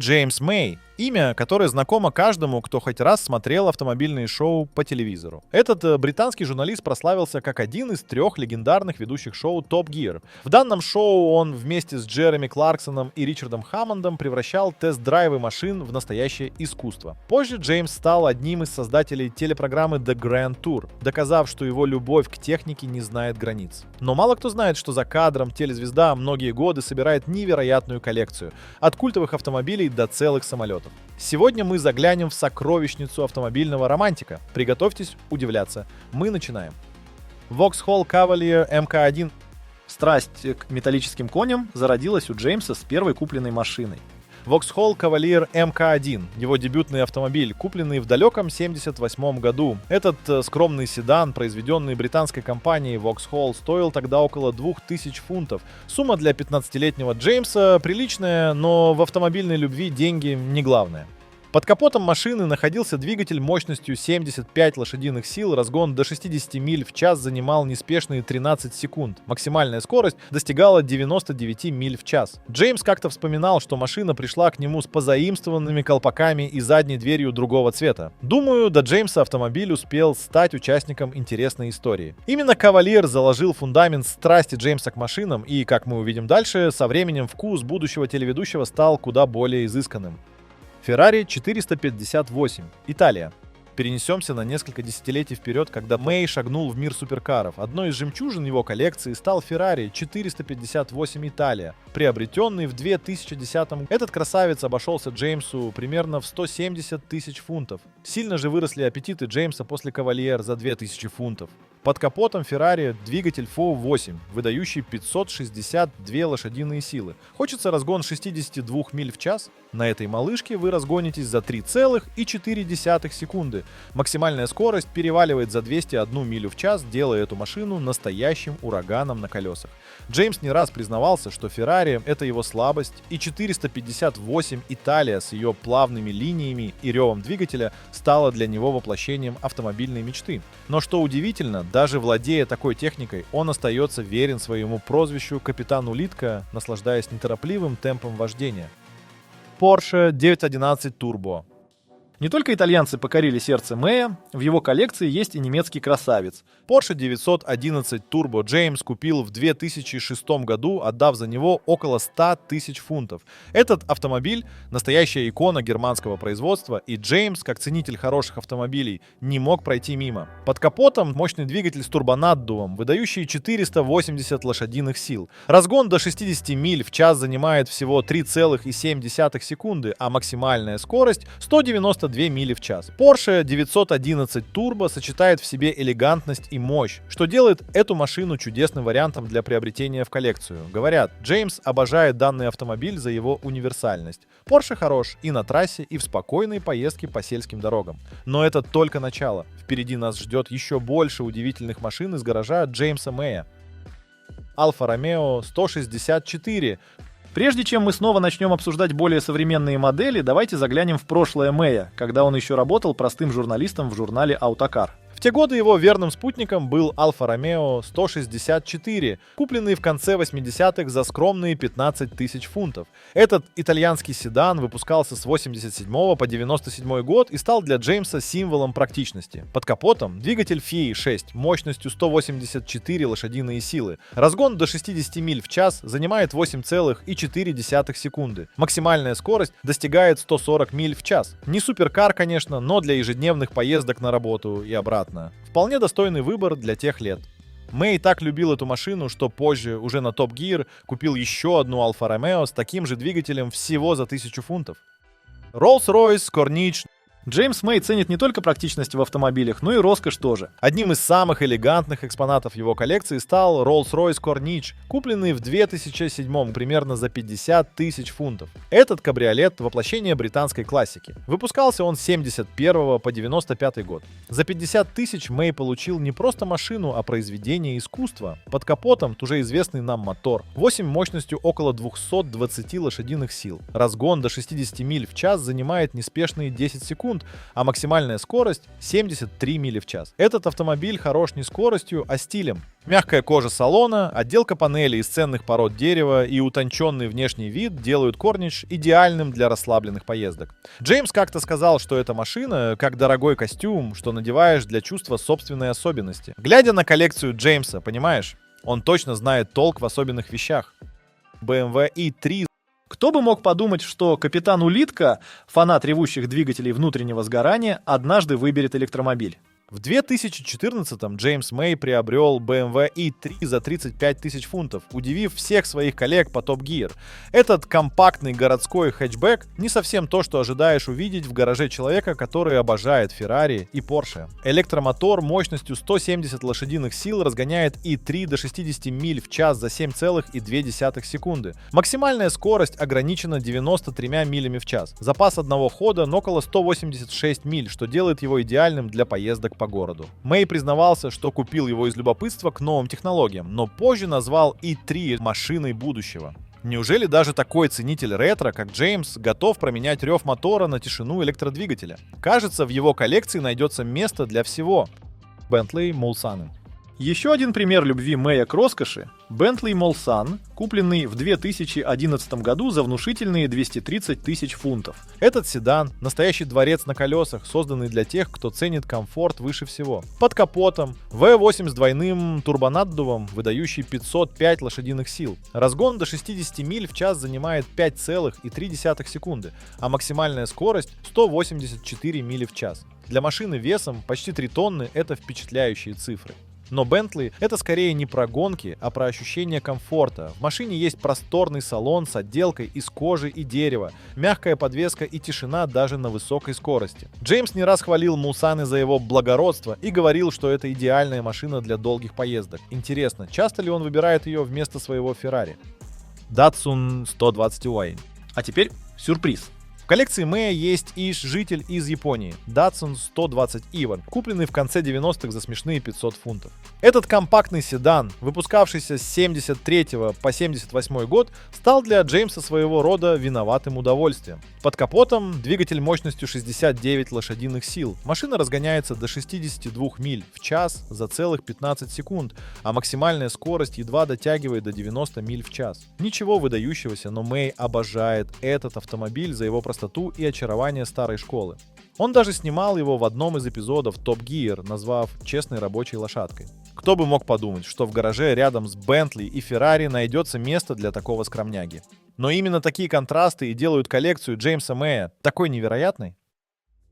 Джеймс Мэй. Имя, которое знакомо каждому, кто хоть раз смотрел автомобильные шоу по телевизору. Этот британский журналист прославился как один из 3 легендарных ведущих шоу Top Gear. В данном шоу он вместе с Джереми Кларксоном и Ричардом Хаммондом превращал тест-драйвы машин в настоящее искусство. Позже Джеймс стал одним из создателей телепрограммы The Grand Tour, доказав, что его любовь к технике не знает границ. Но мало кто знает, что за кадром телезвезда многие годы собирает невероятную коллекцию, от культовых автомобилей до целых самолетов. Сегодня мы заглянем в сокровищницу автомобильного романтика. Приготовьтесь удивляться. Мы начинаем. Vauxhall Cavalier MK1. Страсть к металлическим коням зародилась у Джеймса с первой купленной машиной. Vauxhall Cavalier MK1, его дебютный автомобиль, купленный в далеком 1978 году. Этот скромный седан, произведенный британской компанией Vauxhall, стоил тогда около 2000 фунтов. Сумма для 15-летнего Джеймса приличная, но в автомобильной любви деньги не главное. Под капотом машины находился двигатель мощностью 75 лошадиных сил, разгон до 60 миль в час занимал неспешные 13 секунд. Максимальная скорость достигала 99 миль в час. Джеймс как-то вспоминал, что машина пришла к нему с позаимствованными колпаками и задней дверью другого цвета. Думаю, до Джеймса автомобиль успел стать участником интересной истории. Именно Кавальер заложил фундамент страсти Джеймса к машинам, и, как мы увидим дальше, со временем вкус будущего телеведущего стал куда более изысканным. Ferrari 458. Италия. Перенесемся на несколько десятилетий вперед, когда Мэй шагнул в мир суперкаров. Одной из жемчужин его коллекции стал Ferrari 458 Италия, приобретенный в 2010 году. Этот красавец обошелся Джеймсу примерно в 170 тысяч фунтов. Сильно же выросли аппетиты Джеймса после Кавальер за 2000 фунтов. Под капотом Ferrari двигатель FO8, выдающий 562 лошадиные силы. Хочется разгон 62 миль в час? На этой малышке вы разгонитесь за 3,4 секунды. Максимальная скорость переваливает за 201 милю в час, делая эту машину настоящим ураганом на колесах. Джеймс не раз признавался, что Ferrari — это его слабость, и 458 Италия с ее плавными линиями и ревом двигателя стала для него воплощением автомобильной мечты. Но что удивительно, даже владея такой техникой, он остается верен своему прозвищу «Капитан Улитка», наслаждаясь неторопливым темпом вождения. Porsche 911 Turbo. Не только итальянцы покорили сердце Мэя, в его коллекции есть и немецкий красавец. Porsche 911 Turbo Джеймс купил в 2006 году, отдав за него около 100 тысяч фунтов. Этот автомобиль — настоящая икона германского производства, и Джеймс, как ценитель хороших автомобилей, не мог пройти мимо. Под капотом мощный двигатель с турбонаддувом, выдающий 480 лошадиных сил. Разгон до 60 миль в час занимает всего 3,7 секунды, а максимальная скорость — 192 мили в час. Porsche 911 Turbo сочетает в себе элегантность и мощь, что делает эту машину чудесным вариантом для приобретения в коллекцию. Говорят, Джеймс обожает данный автомобиль за его универсальность. Porsche хорош и на трассе, и в спокойной поездке по сельским дорогам. Но это только начало. Впереди нас ждет еще больше удивительных машин из гаража Джеймса Мэя. Alfa Romeo 164. Прежде чем мы снова начнем обсуждать более современные модели, давайте заглянем в прошлое Мэя, когда он еще работал простым журналистом в журнале «Автокар». В те годы его верным спутником был Alfa Romeo 164, купленный в конце 80-х за скромные 15 тысяч фунтов. Этот итальянский седан выпускался с 87 по 97 год и стал для Джеймса символом практичности. Под капотом двигатель FIA 6 мощностью 184 лошадиные силы. Разгон до 60 миль в час занимает 8,4 секунды. Максимальная скорость достигает 140 миль в час. Не суперкар, конечно, но для ежедневных поездок на работу и обратно. Вполне достойный выбор для тех лет. Мэй так любил эту машину, что позже, уже на Top Gear, купил еще одну Alfa Romeo с таким же двигателем всего за 1000 фунтов. Rolls-Royce Corniche. Джеймс Мэй ценит не только практичность в автомобилях, но и роскошь тоже. Одним из самых элегантных экспонатов его коллекции стал Rolls-Royce Corniche, купленный в 2007 примерно за 50 тысяч фунтов. Этот кабриолет — воплощение британской классики. Выпускался он с 71 по 95 год. За 50 тысяч Мэй получил не просто машину, а произведение искусства. Под капотом уже известный нам мотор. 8 мощностью около 220 лошадиных сил. Разгон до 60 миль в час занимает неспешные 10 секунд. секунд, а максимальная скорость 73 мили в час. Этот автомобиль хорош не скоростью, а стилем. Мягкая кожа салона, отделка панелей из ценных пород дерева и утонченный внешний вид делают Корниш идеальным для расслабленных поездок. Джеймс как-то сказал, что эта машина как дорогой костюм, что надеваешь для чувства собственной особенности. Глядя на коллекцию Джеймса, понимаешь, он точно знает толк в особенных вещах. BMW i3. Кто бы мог подумать, что капитан Улитка, фанат ревущих двигателей внутреннего сгорания, однажды выберет электромобиль. В 2014-м Джеймс Мэй приобрел BMW i3 за 35 тысяч фунтов, удивив всех своих коллег по Top Gear. Этот компактный городской хэтчбэк не совсем то, что ожидаешь увидеть в гараже человека, который обожает Ferrari и Porsche. Электромотор мощностью 170 лошадиных сил разгоняет i3 до 60 миль в час за 7,2 секунды. Максимальная скорость ограничена 93 милями в час. Запас одного хода около 186 миль, что делает его идеальным для поездок по городу. Мэй признавался, что купил его из любопытства к новым технологиям, но позже назвал i3 машиной будущего. Неужели даже такой ценитель ретро, как Джеймс, готов променять рев мотора на тишину электродвигателя? Кажется, в его коллекции найдется место для всего. Bentley Mulsanne. Еще один пример любви Мэя к роскоши – Bentley Mulsanne, купленный в 2011 году за внушительные 230 тысяч фунтов. Этот седан – настоящий дворец на колесах, созданный для тех, кто ценит комфорт выше всего. Под капотом V8 с двойным турбонаддувом, выдающий 505 лошадиных сил. Разгон до 60 миль в час занимает 5,3 секунды, а максимальная скорость – 184 мили в час. Для машины весом почти 3 тонны – это впечатляющие цифры. Но Bentley — это скорее не про гонки, а про ощущение комфорта. В машине есть просторный салон с отделкой из кожи и дерева, мягкая подвеска и тишина даже на высокой скорости. Джеймс не раз хвалил Mulsanne за его благородство и говорил, что это идеальная машина для долгих поездок. Интересно, часто ли он выбирает ее вместо своего Ferrari? Datsun 120Y. А теперь сюрприз. В коллекции Мэя есть и житель из Японии – Datsun 120 Ivan, купленный в конце 90-х за смешные 500 фунтов. Этот компактный седан, выпускавшийся с 73 по 78 год, стал для Джеймса своего рода виноватым удовольствием. Под капотом двигатель мощностью 69 лошадиных сил. Машина разгоняется до 62 миль в час за целых 15 секунд, а максимальная скорость едва дотягивает до 90 миль в час. Ничего выдающегося, но Мэй обожает этот автомобиль за его простоту и очарование старой школы. Он даже снимал его в одном из эпизодов Top Gear, назвав честной рабочей лошадкой. Кто бы мог подумать, что в гараже рядом с Bentley и Ferrari найдется место для такого скромняги. Но именно такие контрасты и делают коллекцию Джеймса Мэя такой невероятной.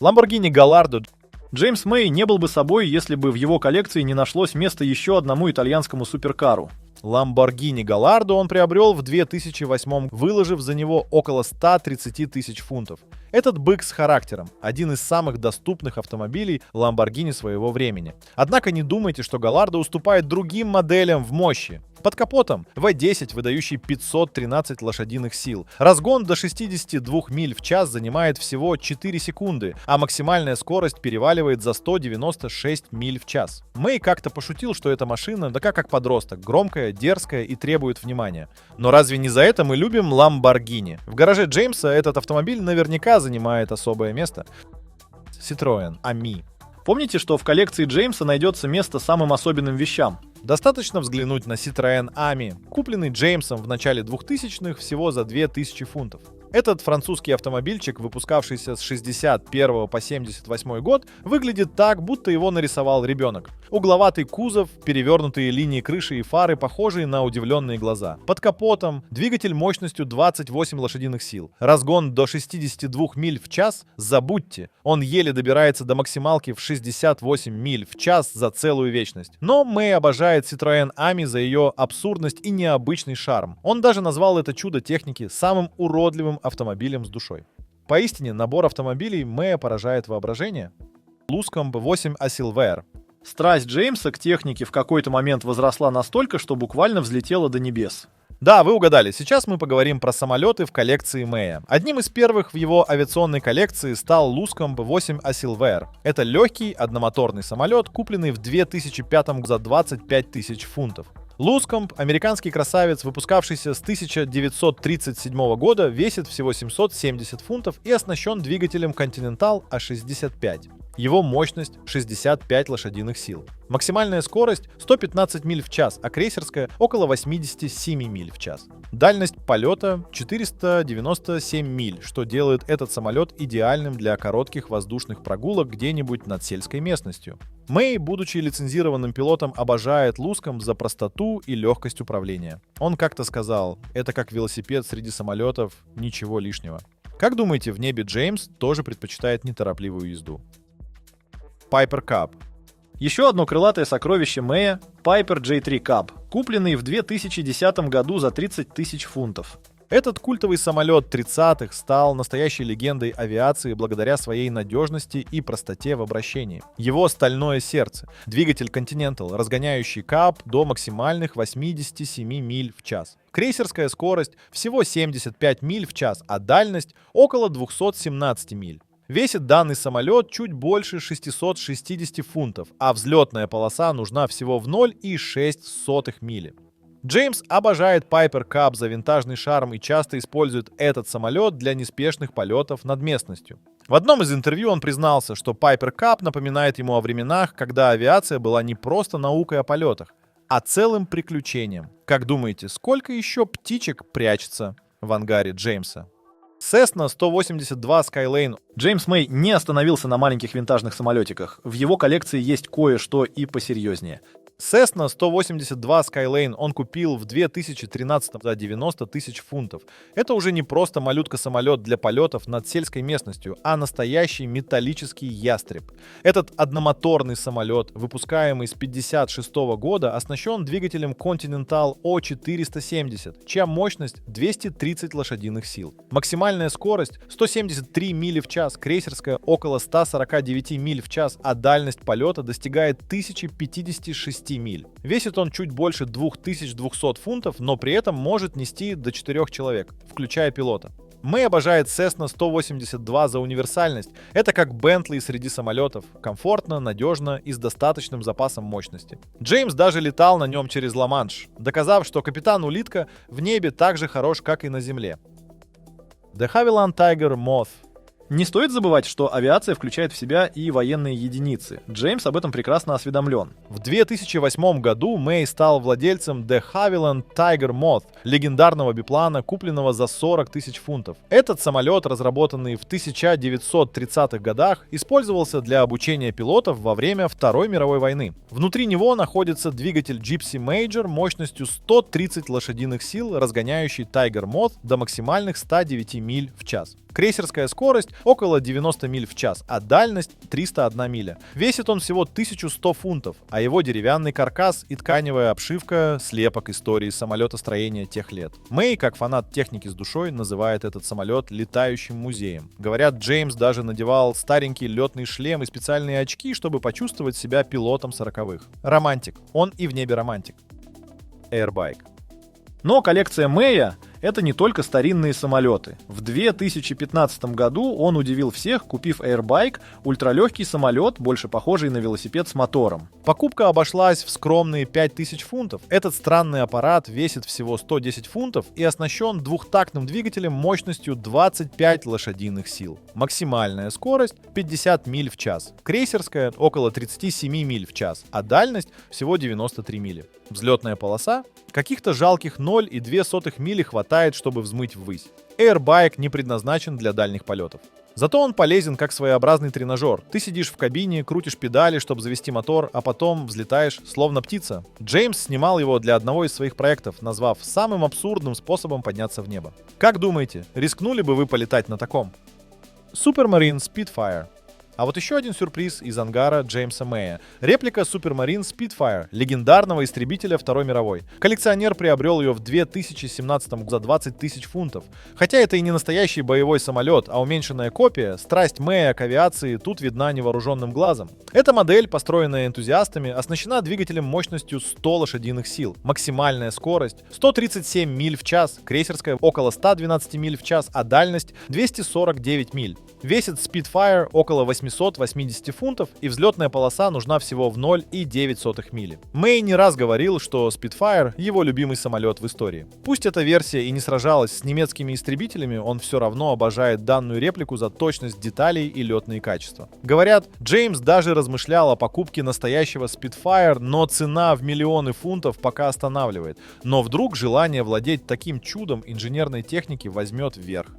Lamborghini Gallardo. Джеймс Мэй не был бы собой, если бы в его коллекции не нашлось места еще одному итальянскому суперкару. Lamborghini Gallardo он приобрел в 2008, выложив за него около 130 тысяч фунтов. Этот бык с характером – один из самых доступных автомобилей Lamborghini своего времени. Однако не думайте, что Gallardo уступает другим моделям в мощи. Под капотом V10, выдающий 513 лошадиных сил. Разгон до 62 миль в час занимает всего 4 секунды, а максимальная скорость переваливает за 196 миль в час. Мэй как-то пошутил, что эта машина такая как подросток, громкая, дерзкая и требует внимания. Но разве не за это мы любим Lamborghini? В гараже Джеймса этот автомобиль наверняка занимает особое место. Citroën Ami. Помните, что в коллекции Джеймса найдется место самым особенным вещам? Достаточно взглянуть на Citroën Ami, купленный Джеймсом в начале 2000-х всего за 2000 фунтов. Этот французский автомобильчик, выпускавшийся с 61 по 78 год, выглядит так, будто его нарисовал ребенок. Угловатый кузов, перевернутые линии крыши и фары, похожие на удивленные глаза. Под капотом двигатель мощностью 28 лошадиных сил. Разгон до 62 миль в час? Забудьте. Он еле добирается до максималки в 68 миль в час за целую вечность. Но Мэй обожает Citroën Ami за ее абсурдность и необычный шарм. Он даже назвал это чудо техники самым уродливым автомобилем с душой. Поистине, набор автомобилей Мэя поражает воображение. Luscombe 8 Silver. Страсть Джеймса к технике в какой-то момент возросла настолько, что буквально взлетела до небес. Да, вы угадали. Сейчас мы поговорим про самолеты в коллекции Мэя. Одним из первых в его авиационной коллекции стал Luscombe 8 Silver. Это легкий одномоторный самолет, купленный в 2005 за 25 тысяч фунтов. Лускомб, американский красавец, выпускавшийся с 1937 года, весит всего 770 фунтов и оснащен двигателем Continental А65. Его мощность 65 лошадиных сил. Максимальная скорость 115 миль в час, а крейсерская около 87 миль в час. Дальность полета 497 миль, что делает этот самолет идеальным для коротких воздушных прогулок где-нибудь над сельской местностью. Мэй, будучи лицензированным пилотом, обожает Лускомб за простоту и легкость управления. Он как-то сказал: «Это как велосипед среди самолетов, ничего лишнего». Как думаете, в небе Джеймс тоже предпочитает неторопливую езду? Piper Cub. Еще одно крылатое сокровище Мэя – Piper J3 Cub, купленный в 2010 году за 30 тысяч фунтов. Этот культовый самолет 30-х стал настоящей легендой авиации благодаря своей надежности и простоте в обращении. Его стальное сердце, двигатель Continental, разгоняющий Cub до максимальных 87 миль в час. Крейсерская скорость всего 75 миль в час, а дальность около 217 миль. Весит данный самолет чуть больше 660 фунтов, а взлетная полоса нужна всего в 0,06 мили. Джеймс обожает Piper Cub за винтажный шарм и часто использует этот самолет для неспешных полетов над местностью. В одном из интервью он признался, что Piper Cub напоминает ему о временах, когда авиация была не просто наукой о полетах, а целым приключением. Как думаете, сколько еще птичек прячется в ангаре Джеймса? Cessna 182 Skylane. Джеймс Мэй не остановился на маленьких винтажных самолетиках. В его коллекции есть кое-что и посерьезнее. Cessna 182 Skylane он купил в 2013 за 90 тысяч фунтов. Это уже не просто малютка-самолет для полетов над сельской местностью, а настоящий металлический ястреб. Этот одномоторный самолет, выпускаемый с 1956 года, оснащен двигателем Continental O470, чья мощность 230 лошадиных сил. Максимальная скорость 173 мили в час, крейсерская около 149 миль в час, а дальность полета достигает 1056 миль. Весит он чуть больше 2200 фунтов, но при этом может нести до 4 человек, включая пилота. Мэй обожает Cessna 182 за универсальность. Это как Bentley среди самолетов. Комфортно, надежно и с достаточным запасом мощности. Джеймс даже летал на нем через Ла-Манш, доказав, что капитан-улитка в небе так же хорош, как и на земле. De Havilland Tiger Moth. Не стоит забывать, что авиация включает в себя и военные единицы. Джеймс об этом прекрасно осведомлен. В 2008 году Мэй стал владельцем De Havilland Tiger Moth, легендарного биплана, купленного за 40 тысяч фунтов. Этот самолет, разработанный в 1930-х годах, использовался для обучения пилотов во время Второй мировой войны. Внутри него находится двигатель Gypsy Major мощностью 130 лошадиных сил, разгоняющий Tiger Moth до максимальных 109 миль в час. Крейсерская скорость около 90 миль в час, а дальность 301 миля. Весит он всего 1100 фунтов, а его деревянный каркас и тканевая обшивка — слепок истории самолетостроения тех лет. Мэй, как фанат техники с душой, называет этот самолет летающим музеем. Говорят, Джеймс даже надевал старенький летный шлем и специальные очки, чтобы почувствовать себя пилотом 40-х. Романтик. Он и в небе романтик. Airbike. Но коллекция Мэя — это не только старинные самолеты. В 2015 году он удивил всех, купив Airbike, ультралегкий самолет, больше похожий на велосипед с мотором. Покупка обошлась в скромные 5000 фунтов. Этот странный аппарат весит всего 110 фунтов и оснащен двухтактным двигателем мощностью 25 лошадиных сил. Максимальная скорость 50 миль в час. Крейсерская около 37 миль в час, а дальность всего 93 мили. Взлетная полоса каких-то жалких 0,02 мили хватает, чтобы взмыть ввысь. Airbike не предназначен для дальних полетов. Зато он полезен как своеобразный тренажер. Ты сидишь в кабине, крутишь педали, чтобы завести мотор, а потом взлетаешь, словно птица. Джеймс снимал его для одного из своих проектов, назвав самым абсурдным способом подняться в небо. Как думаете, рискнули бы вы полетать на таком? Supermarine Spitfire. А вот еще один сюрприз из ангара Джеймса Мэя. Реплика Supermarine Spitfire, легендарного истребителя Второй мировой. Коллекционер приобрел ее в 2017 за 20 тысяч фунтов. Хотя это и не настоящий боевой самолет, а уменьшенная копия, страсть Мэя к авиации тут видна невооруженным глазом. Эта модель, построенная энтузиастами, оснащена двигателем мощностью 100 лошадиных сил. Максимальная скорость 137 миль в час, крейсерская около 112 миль в час, а дальность 249 миль. Весит Spitfire около 880 фунтов, и взлетная полоса нужна всего в 0,9 мили. Мэй не раз говорил, что Spitfire — его любимый самолет в истории. Пусть эта версия и не сражалась с немецкими истребителями, он все равно обожает данную реплику за точность деталей и летные качества. Говорят, Джеймс даже размышлял о покупке настоящего Spitfire, но цена в миллионы фунтов пока останавливает. Но вдруг желание владеть таким чудом инженерной техники возьмет вверх.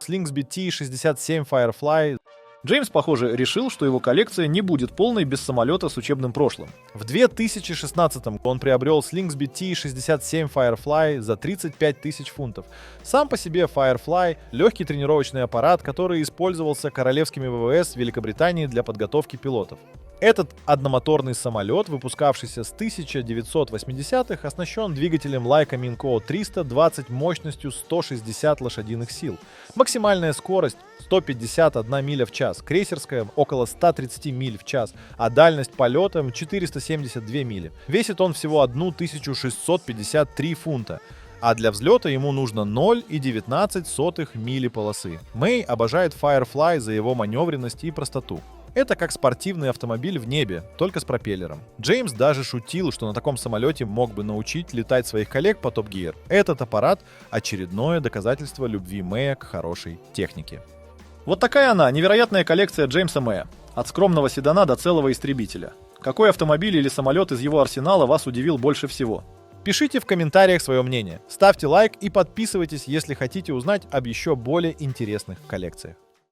Slingsby T-67 Firefly. Джеймс, похоже, решил, что его коллекция не будет полной без самолета с учебным прошлым. В 2016-м он приобрел Slingsby T-67 Firefly за 35 тысяч фунтов. Сам по себе Firefly — легкий тренировочный аппарат, который использовался королевскими ВВС Великобритании для подготовки пилотов. Этот одномоторный самолет, выпускавшийся с 1980-х, оснащен двигателем Leica Minco 320 мощностью 160 лошадиных сил. Максимальная скорость — 151 миля в час, крейсерская — около 130 миль в час, а дальность полета — 472 мили. Весит он всего 1653 фунта. А для взлета ему нужно 0,19 мили полосы. Мэй обожает Firefly за его маневренность и простоту. Это как спортивный автомобиль в небе, только с пропеллером. Джеймс даже шутил, что на таком самолете мог бы научить летать своих коллег по Top Gear. Этот аппарат — очередное доказательство любви Мэя к хорошей технике. Вот такая она, невероятная коллекция Джеймса Мэя. От скромного седана до целого истребителя. Какой автомобиль или самолет из его арсенала вас удивил больше всего? Пишите в комментариях свое мнение, ставьте лайк и подписывайтесь, если хотите узнать об еще более интересных коллекциях.